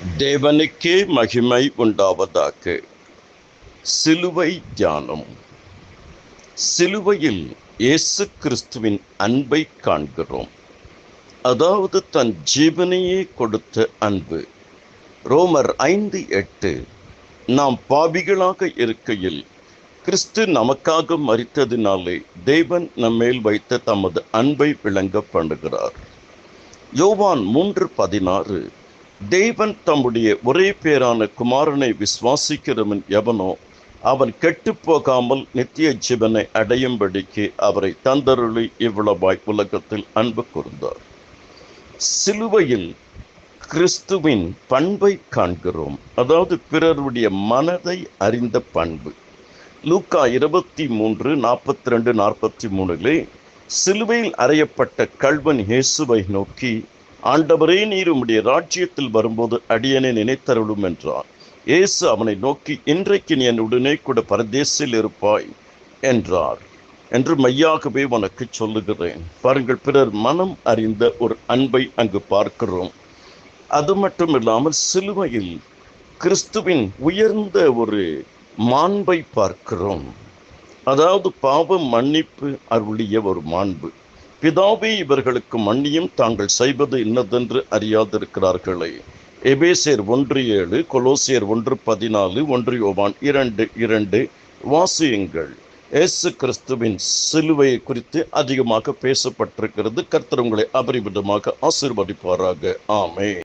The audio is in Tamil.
தேவனுக்கே மகிமை உண்டாவதாக. சிலுவை தியானம். சிலுவையில் இயேசு கிறிஸ்துவின் அன்பை காண்கிறோம். அதாவது தன் ஜீவனையே கொடுத்த அன்பு. ரோமர் 5:8. நாம் பாவிகளாக இருக்கையில் கிறிஸ்து நமக்காக மரித்ததினாலே தேவன் நம்மேல் வைத்த தமது அன்பை விளங்க பண்ணுகிறார். யோவான் 3:16. தேவன் தம்முடைய ஒரே பேரான குமாரனை விசுவாசிக்கிறவன் எவனோ அவன் கெட்டு போகாமல் நித்திய ஜீவனை அடையும்படிக்கு அவரை தந்தருளி இவ்வளவாய் உலகத்தில் அன்பு கூர்ந்தார். சிலுவையில் கிறிஸ்துவின் பண்பை காண்கிறோம். அதாவது பிறருடைய மனதை அறிந்த பண்பு. லூக்கா 23:42-43 சிலுவையில் அறையப்பட்ட கள்வன் இயேசுவை நோக்கி, ஆண்டவரே, நீர் உம்முடைய ராஜ்யத்தில் வரும்போது அடியனை நினைத்தருளும் என்றார். இயேசு அவனை நோக்கி, இன்றைக்கு நீ என் உடனே கூட பரதேசில் இருப்பாய் என்றார் என்று மெய்யாகவே உனக்கு சொல்லுகிறேன். பாருங்கள், பிறர் மனம் அறிந்த ஒரு அன்பை அங்கு பார்க்கிறோம். அது மட்டும் இல்லாமல் சிலுவையில் கிறிஸ்துவின் உயர்ந்த ஒரு மாண்பை பார்க்கிறோம். அதாவது பாவ மன்னிப்பு அருளிய ஒரு மாண்பு. பிதாவே, இவர்களுக்கு மன்னியும், தாங்கள் செய்வது இன்னதென்று அறியாதிருக்கிறார்களே. எபேசியர் 1:7, கொலோசியர் 1:14, 1 யோவான் 2:2 வாசியுங்கள். இயேசு கிறிஸ்துவின் சிலுவையை குறித்து அதிகமாக பேசப்பட்டிருக்கிறது. கர்த்தர் உங்களை அபரிமிதமாக ஆசீர்வதிப்பாராக. ஆமென்.